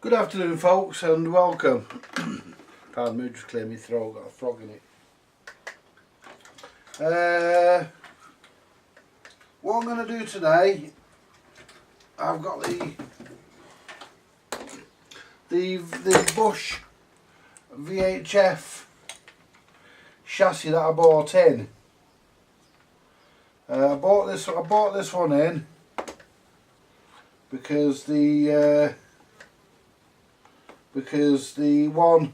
Good afternoon, folks, and welcome. Pardon me, just clear my throat, got a frog in it. What I'm going to do today, I've got the Bush VHF chassis that I bought in. I bought this one in because the one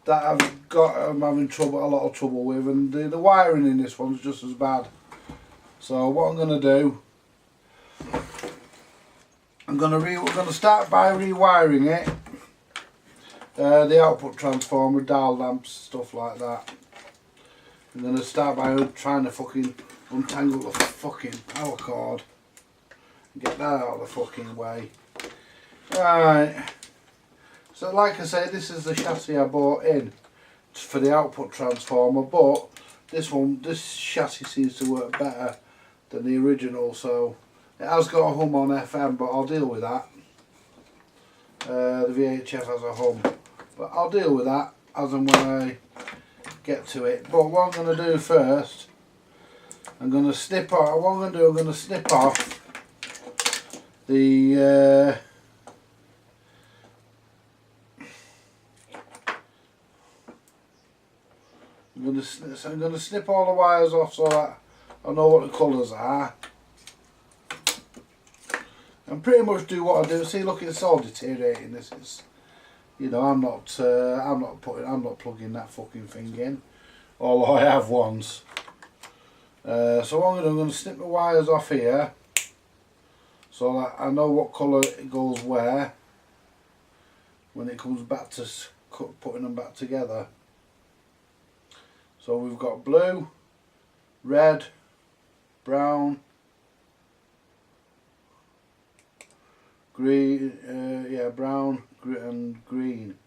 that I've got I'm having a lot of trouble with, and the wiring in this one's just as bad. So what I'm going to do, we're going to start by rewiring it, the output transformer, dial lamps, stuff like that. I'm going to start by trying to fucking untangle the fucking power cord and get that out of the fucking way. Right. So like I say, this is the chassis I bought in for the output transformer, but this chassis seems to work better than the original, so it has got a hum on FM, but I'll deal with that. The VHF has a hum, but I'll deal with that as and when I get to it. But what I'm going to do first, I'm going to snip off the I'm going to snip all the wires off so that I know what the colours are, and pretty much do what I do. See, look, it's all deteriorating. This is, you know, I'm not plugging that fucking thing in, although I have once. So what I'm going to snip the wires off here so that I know what colour it goes where when it comes back to putting them back together. So we've got blue, red, brown, green, brown and green.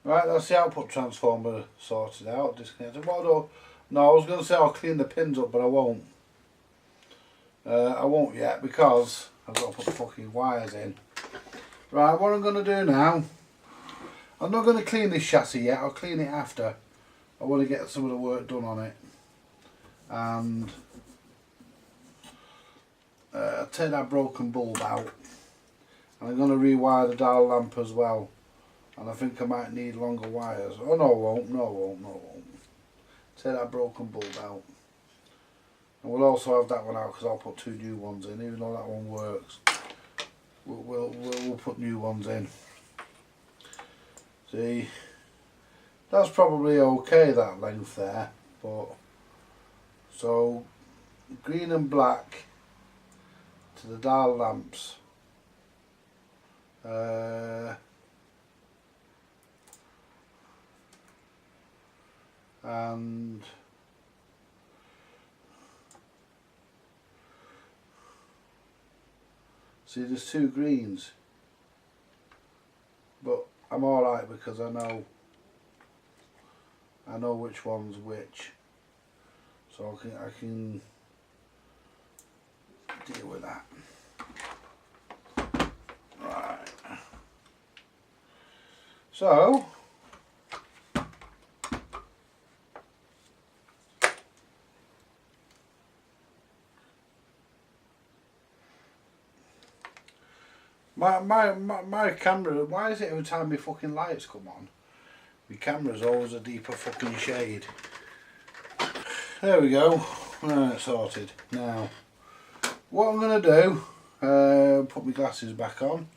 Right, that's the output transformer sorted out, disconnected. No, I was going to say I'll clean the pins up, but I won't. I won't yet because I've got to put the fucking wires in. Right, what I'm going to do now, I'm not going to clean this chassis yet, I'll clean it after. I want to get some of the work done on it. And I'll take that broken bulb out. And I'm going to rewire the dial lamp as well. And I think I might need longer wires. Oh no, I won't, no, I won't, no, I won't. Take that broken bulb out. And we'll also have that one out because I'll put two new ones in, even though that one works. We'll put new ones in. See, that's probably okay, that length there, but so green and black to the dial lamps. And see, there's two greens, but I'm alright because I know which one's which, so I can deal with that. Right. So my camera, why is it every time my fucking lights come on, my camera's always a deeper fucking shade? There we go. Right, sorted. Now, what I'm going to do, put my glasses back on.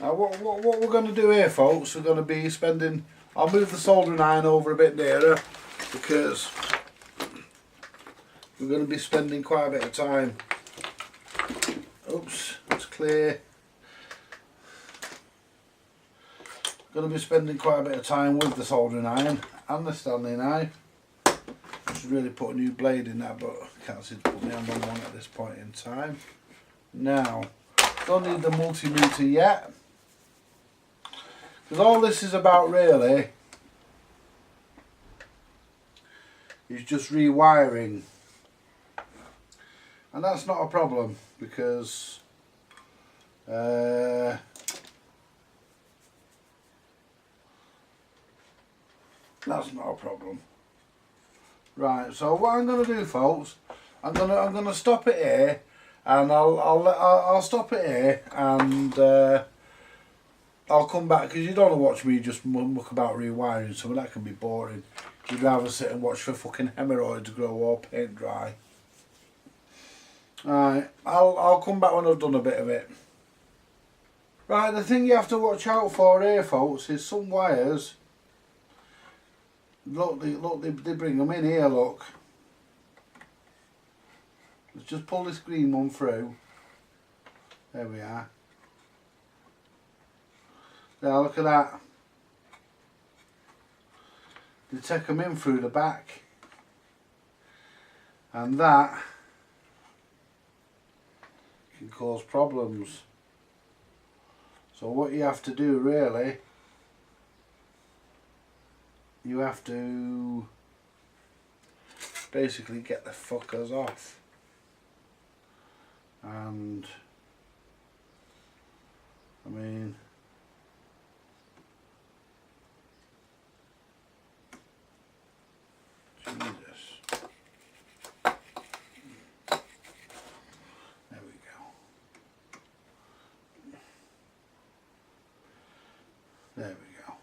Now what we're going to do here, folks, we're going to be spending, I'll move the soldering iron over a bit nearer because we're going to be spending quite a bit of time. Oops, it's clear. Going to be spending quite a bit of time with the soldering iron and the Stanley knife. I should really put a new blade in there, but I can't seem to put my hand on one at this point in time. Now, don't need the multimeter yet, because all this is about really is just rewiring And that's not a problem because that's not a problem. Right, so what I'm going to do, folks, I'm gonna stop it here, and I'll stop it here, and I'll come back, because you don't want to watch me just muck about rewiring something. That can be boring. You'd rather sit and watch for fucking hemorrhoids grow or paint dry. Right, I'll come back when I've done a bit of it. Right, the thing you have to watch out for here, folks, is some wires. Look, they bring them in here, look. Let's just pull this green one through. There we are. Now look at that. They take them in through the back. And that can cause problems. So what you have to do really, you have to basically get the fuckers off. And I mean, Jesus. There we go. There we go.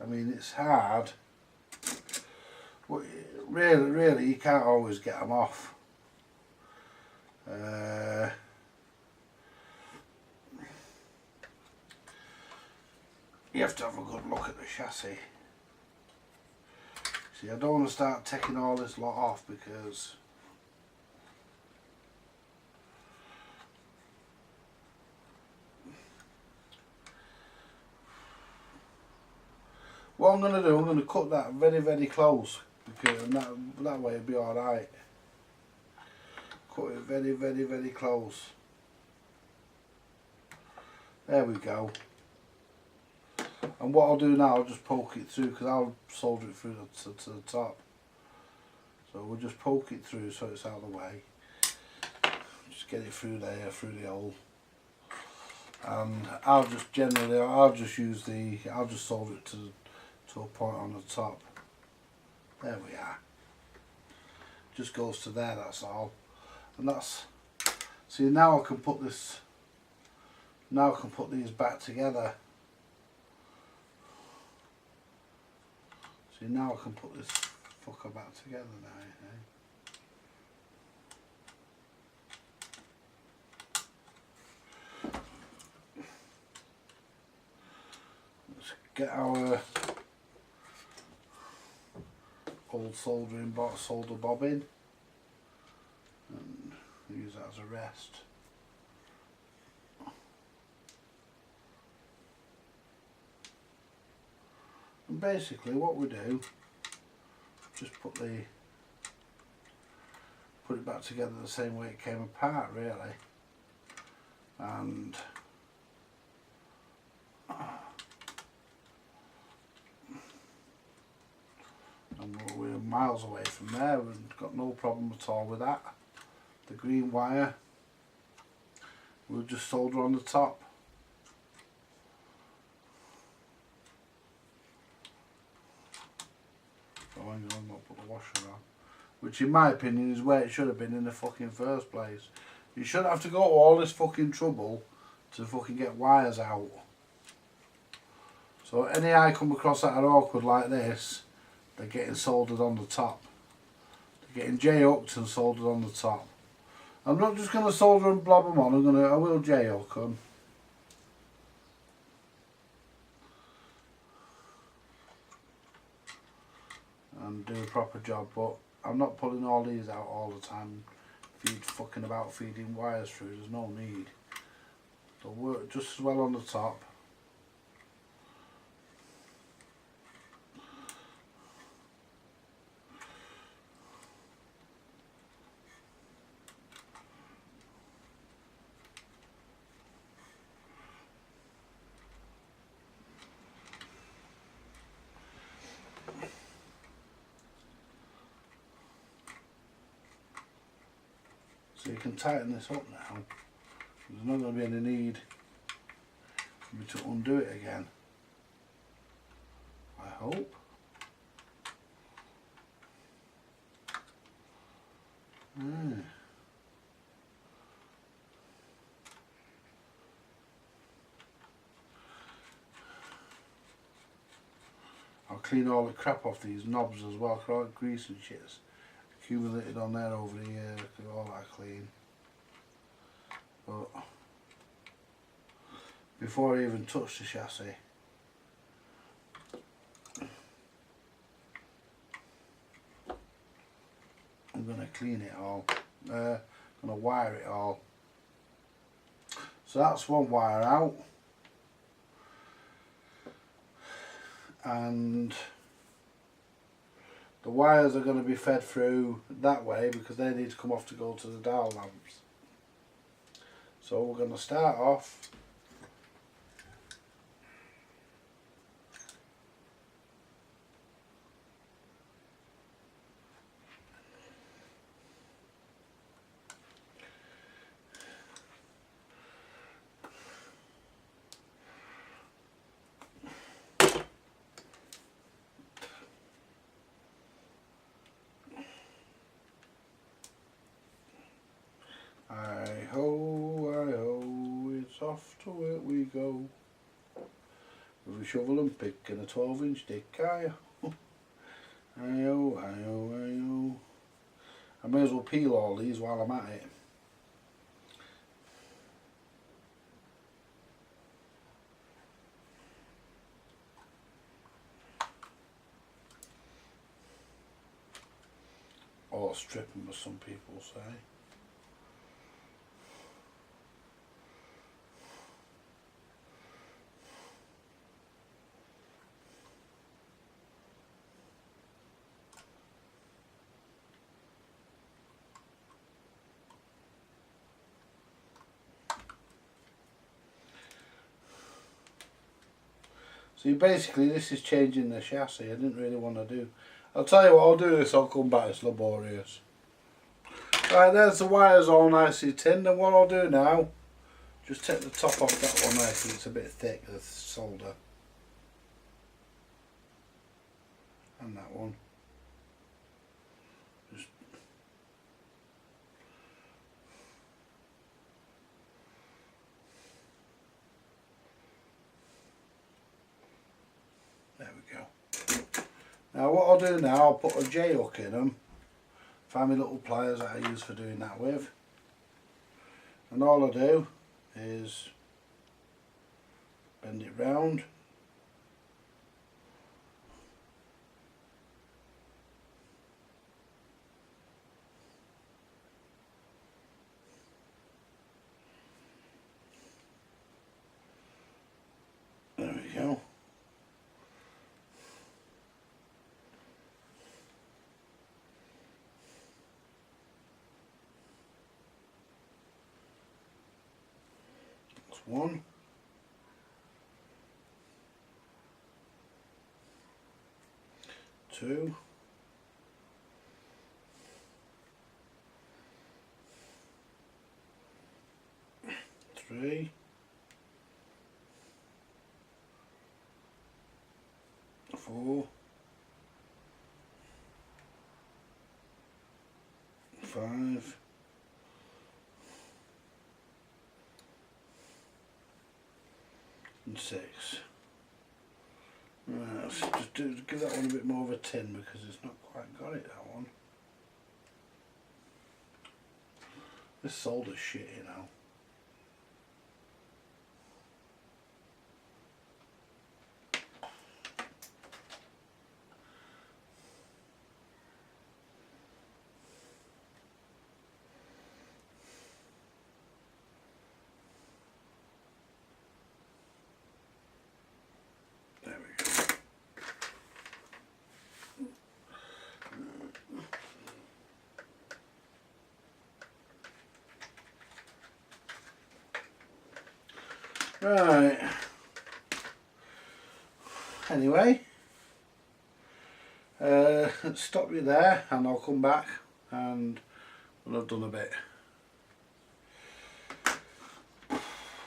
I mean, it's hard. Really, you can't always get them off. You have to have a good look at the chassis. See, I don't want to start taking all this lot off because what I'm going to do, I'm going to cut that very close, because that way it'll be alright. Cut it very close. There we go. And what I'll do now, I'll just poke it through, because I'll solder it through to the top. So we'll just poke it through so it's out of the way. Just get it through there, through the hole. And I'll just solder it to a point on the top. There we are. Just goes to there, that's all. And that's, see, now I can put this, now I can put these back together. See, now I can put this fucker back together now, Let's get our old soldering box solder bobbin and use that as a rest. And basically what we do, just put it back together the same way it came apart really, and we're miles away from there. We've got no problem at all with that. The green wire we'll just solder on the top. Oh, hang on, I've not put the washer on, which in my opinion is where it should have been in the fucking first place. You shouldn't have to go to all this fucking trouble to fucking get wires out. So any I come across that are awkward like this, they're getting soldered on the top. They're getting J-hooked and soldered on the top. I'm not just going to solder and blob them on, I will J-hook them. And do a proper job, but I'm not pulling all these out all the time. Fucking about feeding wires through, there's no need. They'll work just as well on the top. So you can tighten this up now. There's not going to be any need for me to undo it again. I hope. I'll clean all the crap off these knobs as well, because all the grease and shit's accumulated on there over the years. All that clean. But before I even touch the chassis, I'm going to clean it all. I'm going to wire it all. So that's one wire out. And the wires are going to be fed through that way because they need to come off to go to the dial lamps. So we're going to start off I-ho, it's off to work we go. With a shovel and pick and a 12-inch dick, I-ho, I-ho, I-ho, I-ho. I may as well peel all these while I'm at it. Or strip them, as some people say. So basically this is changing the chassis. I didn't really want to do. I'll tell you what, I'll do this, I'll come back, it's laborious. Right, there's the wires all nicely tinned, and what I'll do now, just take the top off that one there because it's a bit thick, the solder. And that one. Just there we go. Now what I'll do now, I'll put a J hook in them. Find my little pliers that I use for doing that with. And all I do is bend it round. There we go. That's one. Two. Three. 4, 5, 6. Right, let's just give that one a bit more of a tin because it's not quite got it, that one. This solder's shit, you know. Right. Anyway, stop you there and I'll come back and when I've done a bit.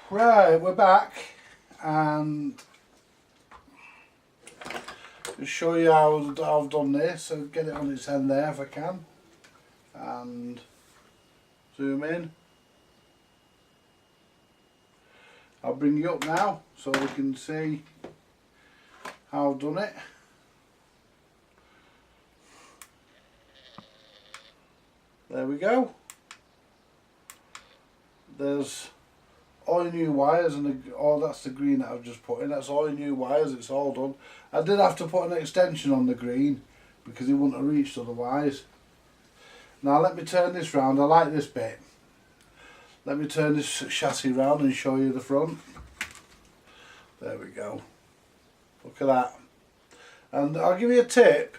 Right, we're back, and just show you how I've done this. So get it on its end there if I can, and zoom in. I'll bring you up now so we can see how I've done it. There we go. There's all your new wires, and that's the green that I've just put in. That's all your new wires, it's all done. I did have to put an extension on the green because it wouldn't have reached otherwise. Now let me turn this round. I like this bit. Let me turn this chassis round and show you the front. There we go. Look at that. And I'll give you a tip.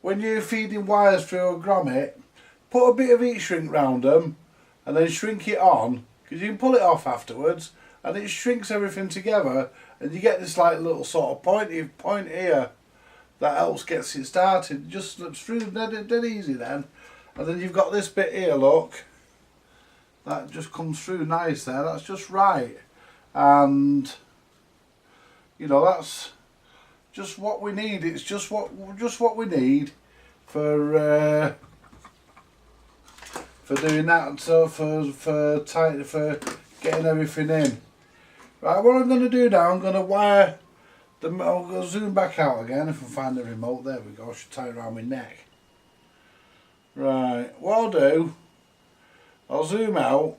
When you're feeding wires through a grommet, put a bit of heat shrink round them and then shrink it on, because you can pull it off afterwards and it shrinks everything together, and you get this like little sort of point here that helps gets it started. It just slips through dead easy then. And then you've got this bit here, look, that just comes through nice there. That's just right, and you know, that's just what we need. It's just what we need for doing that. So for getting everything in. Right, what I'm going to do now, I'm going to wire the. I'll go zoom back out again if I find the remote. There we go. I should tie it around my neck. Right, what I'll do, I'll zoom out.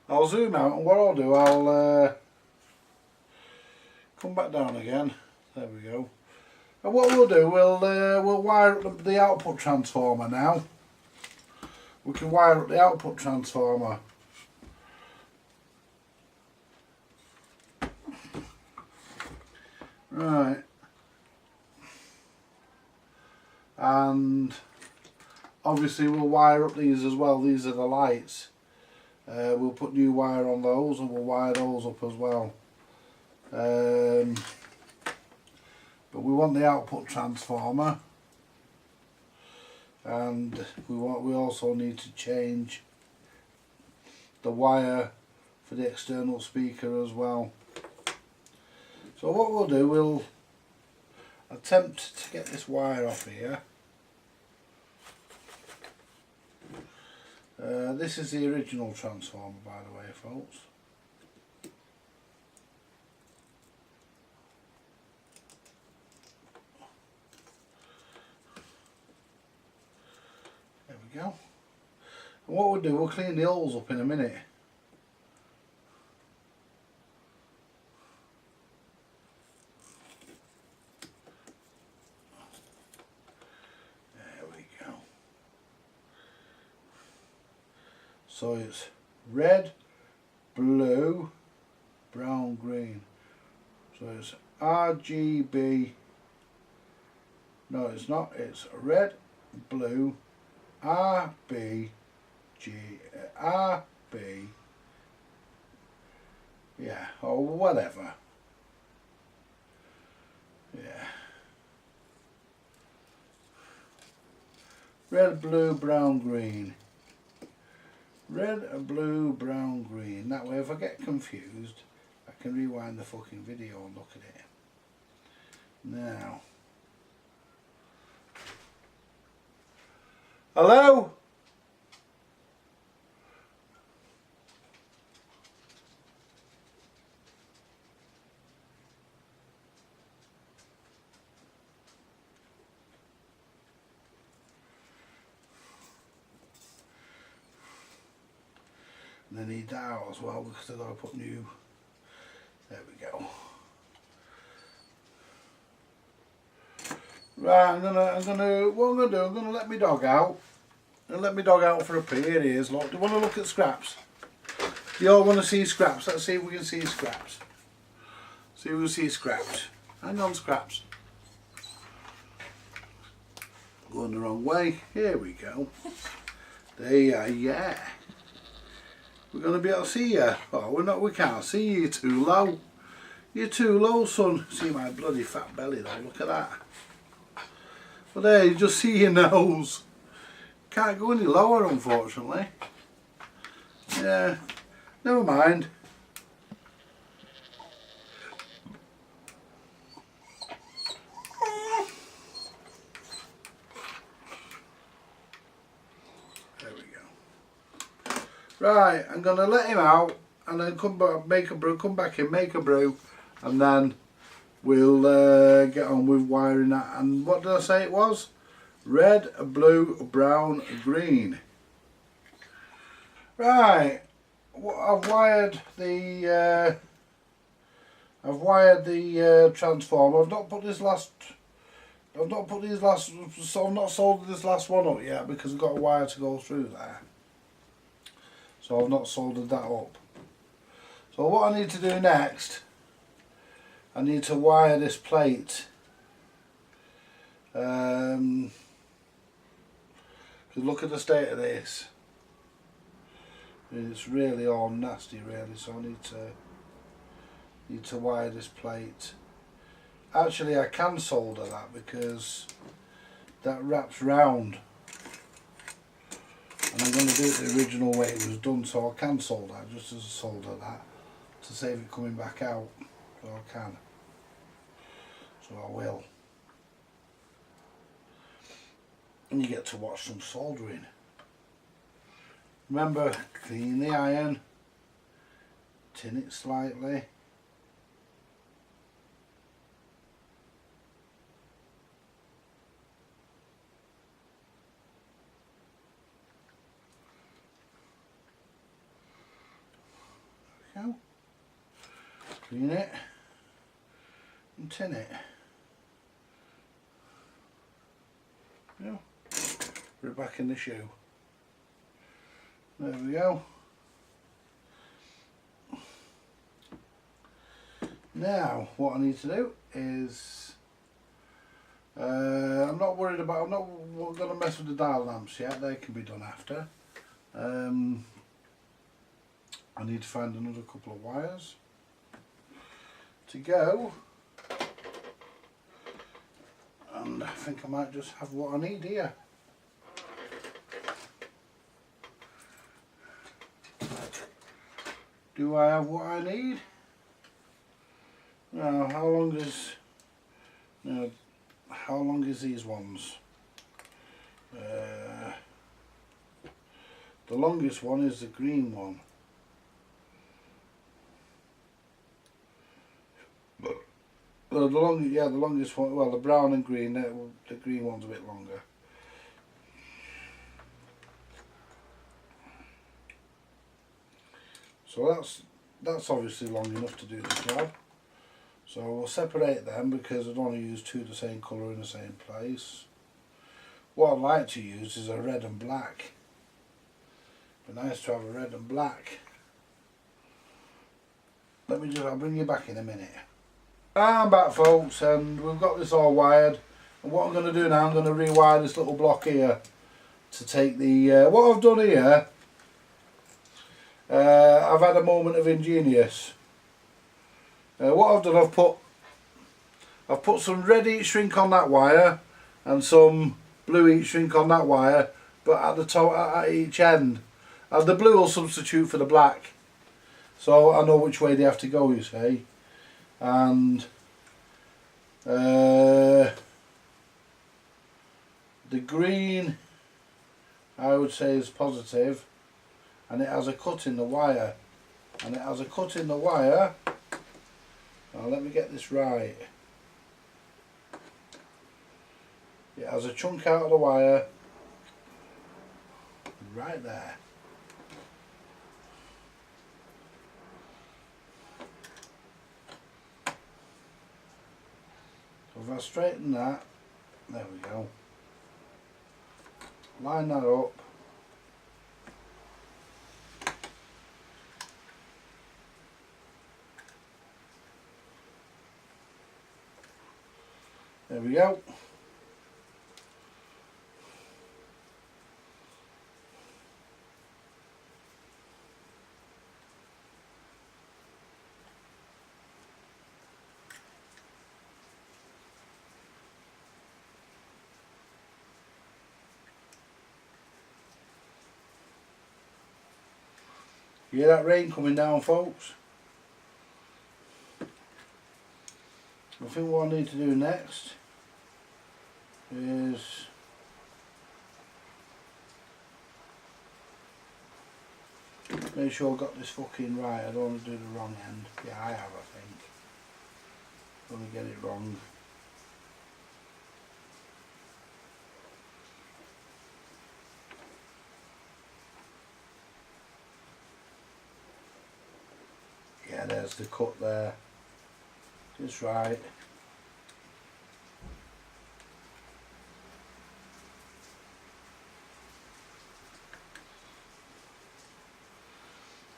I'll zoom out, and what I'll do, I'll come back down again. There we go. And what we'll do, we'll wire up the output transformer now. We can wire up the output transformer. Right. And obviously we'll wire up these as well. These are the lights. We'll put new wire on those, and we'll wire those up as well. But we want the output transformer, and we also need to change the wire for the external speaker as well. So what we'll do, we'll attempt to get this wire off here. This is the original transformer, by the way, folks. There we go. And what we'll do, we'll clean the holes up in a minute. So it's red, blue, brown, green. So it's RGB. No, it's not. It's red, blue, RB, RB. Yeah, or whatever. Yeah. Red, blue, brown, green. Red, blue, brown, green. That way if I get confused, I can rewind the fucking video and look at it. Now. Hello? And I need that out as well because I've got to put new. There we go. Right, what I'm gonna let my dog out. And let my dog out for a pee. Here he is. Look, do you want to look at scraps? Do you all want to see scraps? Let's see if we can see scraps. See if we can see scraps. Hang on, scraps. Going the wrong way. Here we go. There you are, yeah. We're going to be able to see you. Oh, we can't see you. You're too low. You're too low, son. See my bloody fat belly though, look at that. But there, you just see your nose. Can't go any lower, unfortunately. Yeah, never mind. There we go. Right, I'm gonna let him out and then come back, make a brew, come back in, make a brew, and then we'll get on with wiring that. And what did I say it was? Red, blue, brown, green. Right, I've wired the transformer. I've not put these last, so I've not soldered this last one up yet because I've got a wire to go through there. So I've not soldered that up. So what I need to do next, I need to wire this plate. Look at the state of this. It's really all nasty, really. So I need to wire this plate. Actually, I can solder that because that wraps round, and I'm going to do it the original way it was done. So I can solder just as a solder that to save it coming back out. So I can. So I will. And you get to watch some soldering. Remember, clean the iron, tin it slightly. There we go. Clean it and tin it. Yeah. Put it back in the shoe. There we go. Now what I need to do is I'm not going to mess with the dial lamps yet, they can be done after. I need to find another couple of wires to go, and I think I might just have what I need here. Do I have what I need? Now, how long is these ones? The longest one is the green one. Well, the longest one. Well, the brown and green. The green one's a bit longer. So that's obviously long enough to do the job. So we'll separate them because I don't want to use two of the same colour in the same place. What I'd like to use is a red and black. It'd be nice to have a red and black. I'll bring you back in a minute. I'm back, folks, and we've got this all wired. And what I'm going to do now, I'm going to rewire this little block here to take the, what I've done here, I've had a moment of ingenious. What I've done, I've put some red heat shrink on that wire and some blue heat shrink on that wire, but at the top, at each end. And the blue will substitute for the black, so I know which way they have to go, you see. And the green, I would say, is positive, and it has a cut in the wire. Now let me get this right. It has a chunk out of the wire right there. So if I straighten that, there we go. Line that up. There we go. You hear that rain coming down, folks? I think what I need to do next is make sure I've got this fucking right. I don't want to do the wrong end. Yeah, I have, I think. I want to get it wrong. Yeah, there's the cut there. Just right.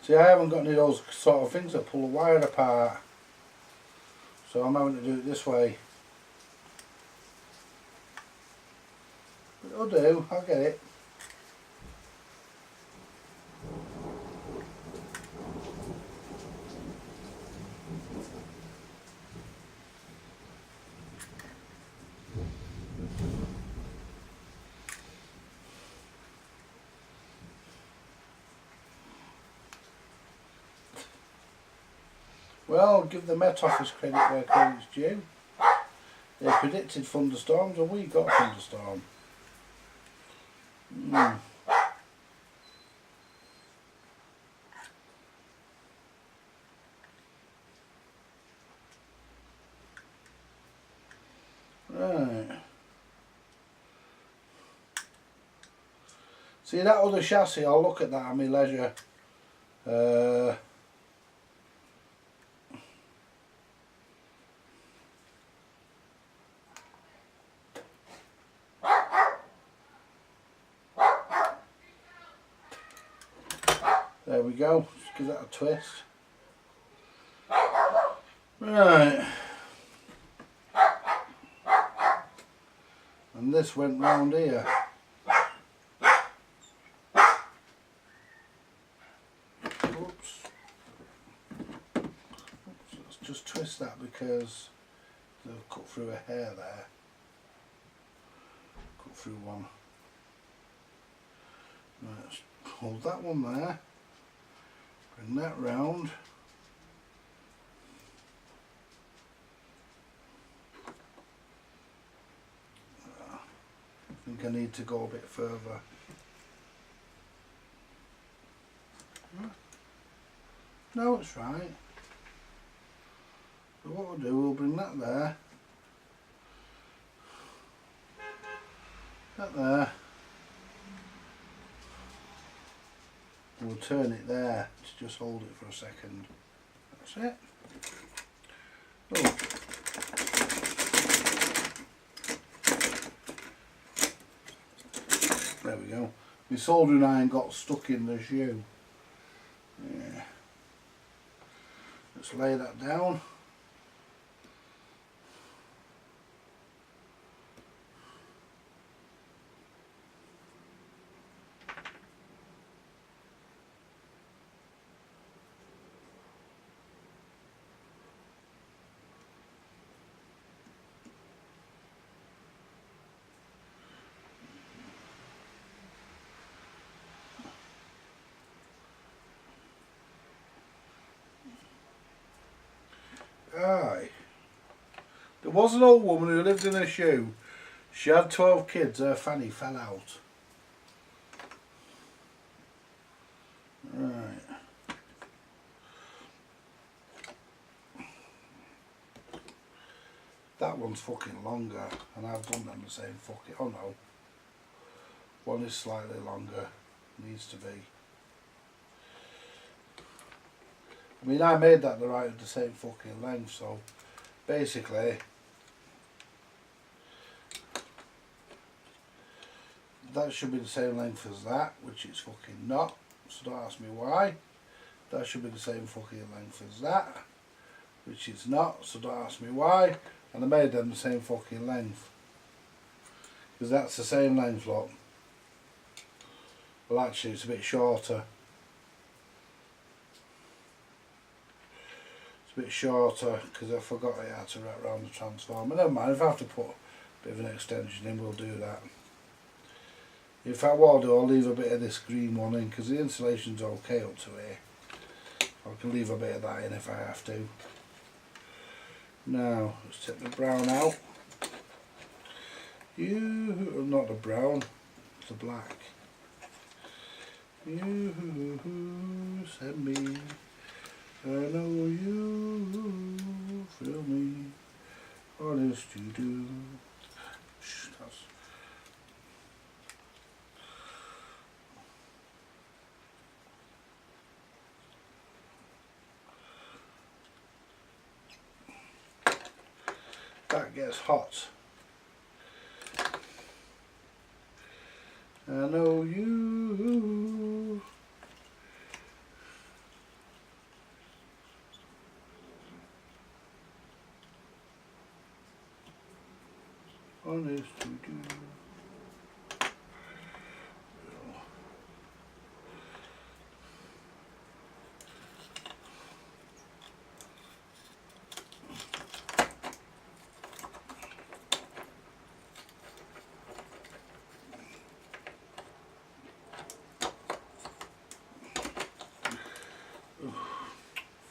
See, I haven't got any of those sort of things that pull the wire apart, so I'm having to do it this way. But I'll do, I'll get it. Well, I'll give the Met Office credit where credit's due. They predicted thunderstorms and we got a thunderstorm. Right. See that other chassis, I'll look at that at my leisure. There we go, just give that a twist. Right. And this went round here. Oops. Let's just twist that because they'll cut through a hair there. Cut through one. Right, let's hold that one there. Bring that round. I think I need to go a bit further. No, it's right. So what we'll do, we'll bring that there. That there. We'll turn it there to just hold it for a second. That's it. Oh. There we go. My soldering iron got stuck in the shoe. Yeah. Let's lay that down. Aye. There was an old woman who lived in a shoe. She had 12 kids, her fanny fell out. Right. That one's fucking longer, and I've done them the same fucking. Oh no. One is slightly longer, needs to be. I mean, I made that the same fucking length, so basically that should be the same length as that, which it's fucking not, so don't ask me why. That should be the same fucking length as that, which it's not, so don't ask me why. And I made them the same fucking length, because that's the same length, look. Well, actually it's a bit shorter. A bit shorter because I forgot I had to wrap around the transformer. Never mind, if I have to put a bit of an extension in, we'll do that. In fact, what I'll do, I'll leave a bit of this green one in because the insulation's okay up to here. I can leave a bit of that in if I have to. Now, let's take the brown out. Not the brown, it's the black. You send me, I know you feel me, honest you do. That gets hot. I know you. Honest to do.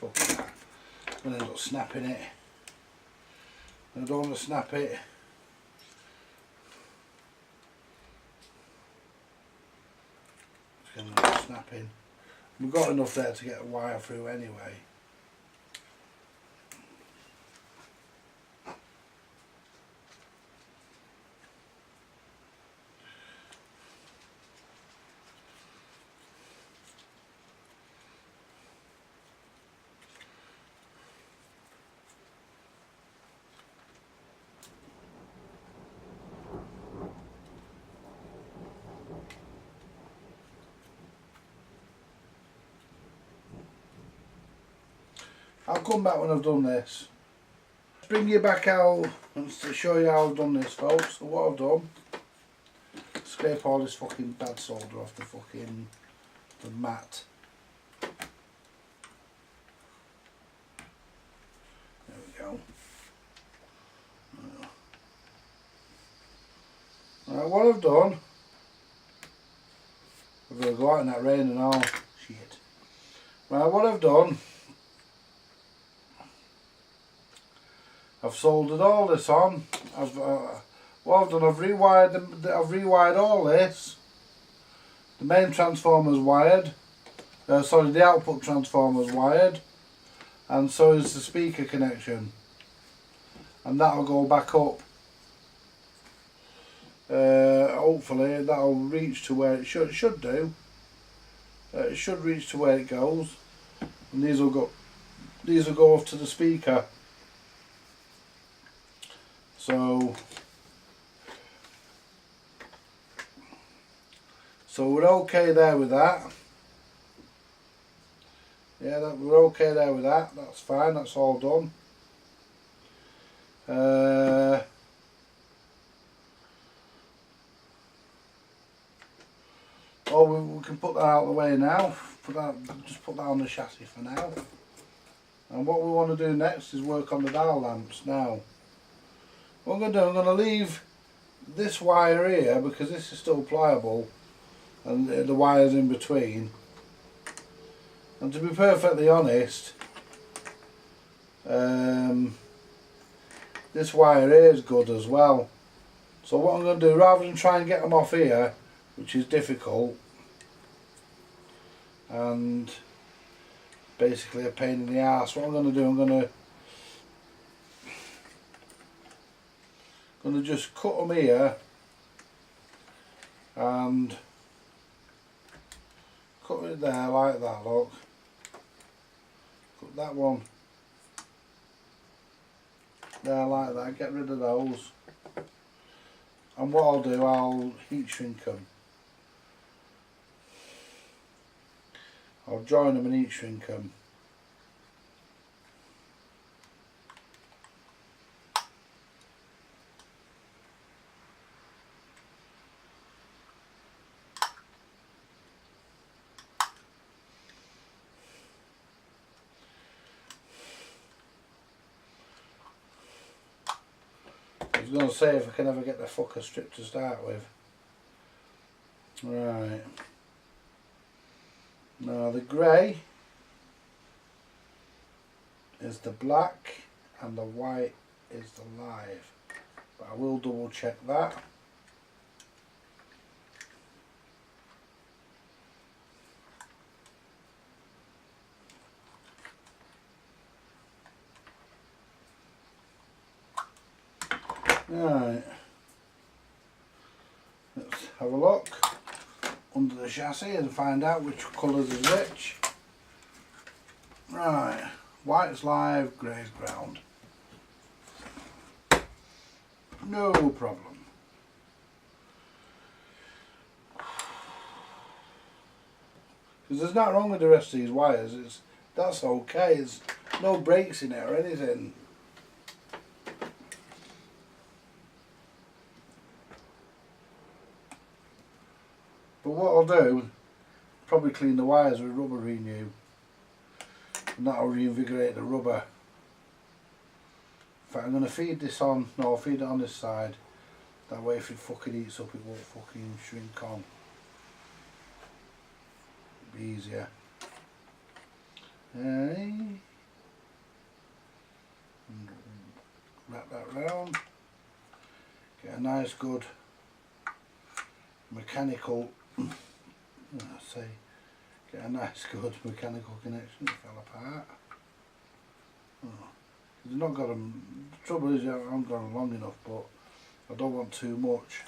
Fuck that. I'm going to end up snapping it. I don't want to snap it. It's going to end up snapping. We've got enough there to get a wire through anyway. I'll come back when I've done this. Bring you back out and to show you how I've done this, folks. So what I've done, scrape all this fucking bad solder off the mat. There we go. Right, what I've done, I'm going to go out in that rain and all. Shit. Right, what I've done, I've soldered all this on. What I've done, I've rewired all this. The main transformer's wired. Sorry, the output transformer's wired, and so is the speaker connection. And that'll go back up. Hopefully that'll reach to where it should do. It should reach to where it goes, and these will go off to the speaker. So we're okay there with that. Yeah, we're okay there with that. That's fine. That's all done. We can put that out of the way now. Just put that on the chassis for now. And what we want to do next is work on the dial lamps now. What I'm going to do, I'm going to leave this wire here because this is still pliable, and the wires in between. And to be perfectly honest, this wire here is good as well. So what I'm going to do, rather than try and get them off here, which is difficult and basically a pain in the arse, what I'm going to do, I'm going to just cut them here and cut it there like that, look. Cut that one there like that, get rid of those. And what I'll do, I'll heat shrink them. I'll join them and heat shrink them. I was going to say if I can ever get the fucker stripped to start with. Right. Now the grey, is the black and the white is the live, but I will double check that. Right, let's have a look under the chassis and find out which colours is which. Right, white's live, grey's ground. No problem. Because there's nothing wrong with the rest of these wires, that's okay, there's no breaks in it or anything. But what I'll do, probably clean the wires with rubber renew, and that'll reinvigorate the rubber. In fact, I'm going to feed this on, no, I'll feed it on this side, that way if it fucking eats up it won't fucking shrink on. It'll be easier. And wrap that round, get a nice good mechanical, get a nice good mechanical connection. It fell apart. Oh, I've not got them. The trouble is I haven't got them long enough, but I don't want too much.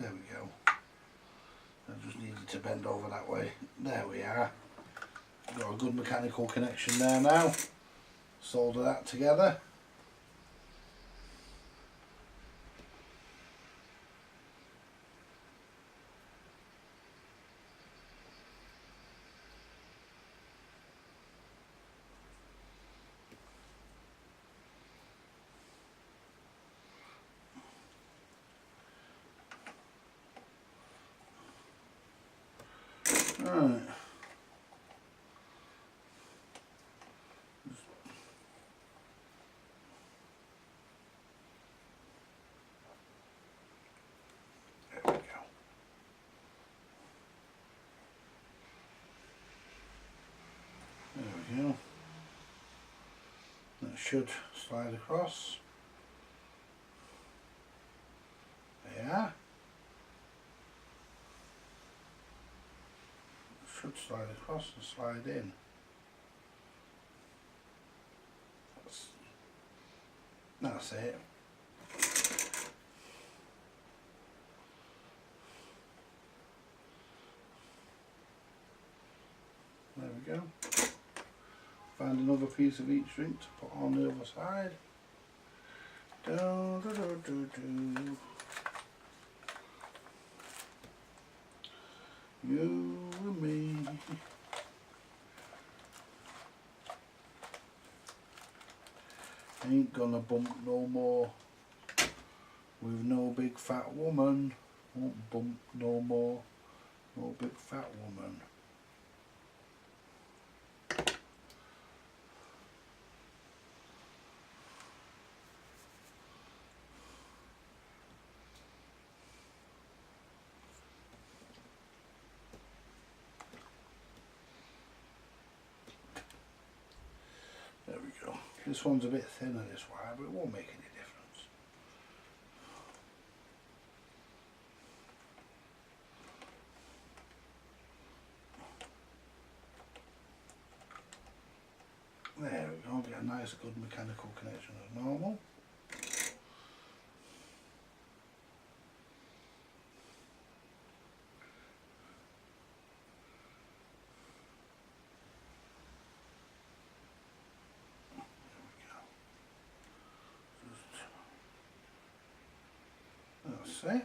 There we go. I just needed to bend over that way. There we are. Got a good mechanical connection there now. Solder that together. Right. There we go. There we go. That should slide across. There. Should slide across and slide in. That's it. There we go. Find another piece of heat shrink to put on the other side. Do, do, do, do, do. You and me. Ain't gonna bump no more with no big fat woman. Won't bump no more, no big fat woman. There we go. This one's a bit thinner, this wire, but it won't make any difference. There we go, get a nice good mechanical connection as normal. That's it.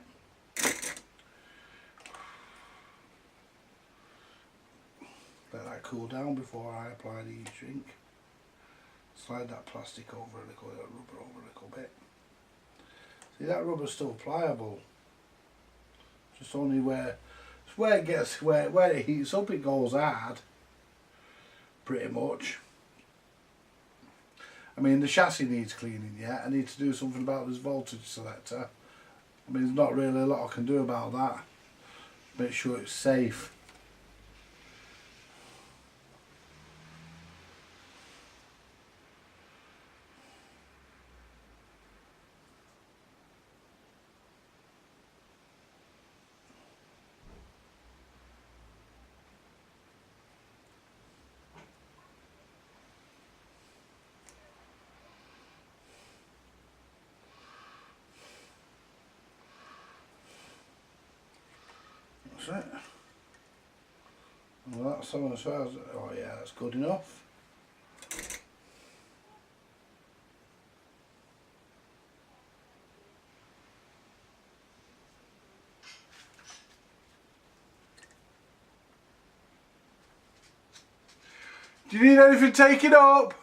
Let that cool down before I apply the heat shrink. Slide that plastic over a little, that rubber over a little bit. See, that rubber's still pliable. Just only where it gets, where it heats up, it goes hard. Pretty much. I mean, the chassis needs cleaning yet. I need to do something about this voltage selector. I mean, there's not really a lot I can do about that. Make sure it's safe. That's it. Well, that's on as far as, oh yeah, that's good enough. Do you need anything taken up?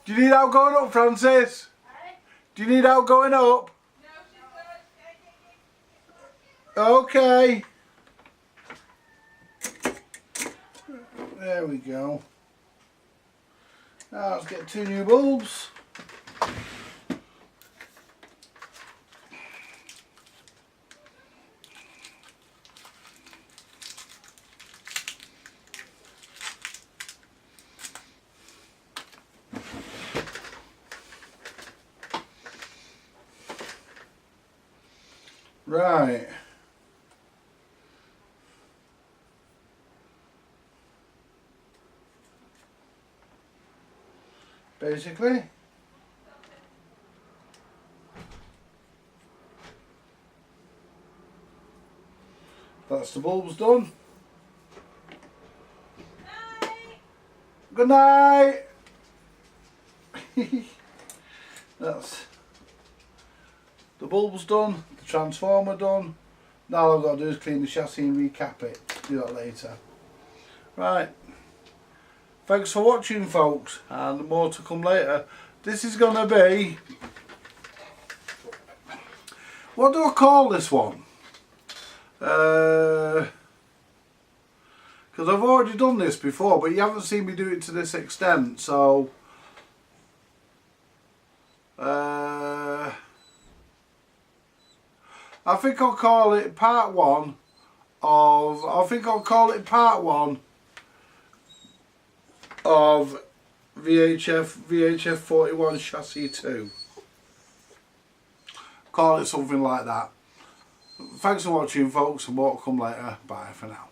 Do you need help going up, Francis? Do you need help going up? Okay. There we go. Now let's get 2 new bulbs. Right. Basically. That's the bulbs done. Good night. That's the bulbs done, the transformer done. Now all I've got to do is clean the chassis and recap it. Do that later. Right. Thanks for watching, folks, and more to come later. This is going to be, what do I call this one? Because I've already done this before, but you haven't seen me do it to this extent, so I think I'll call it part 1 of, VHF 41 chassis 2. Call it something like that. Thanks for watching, folks, and more to come later. Bye for now.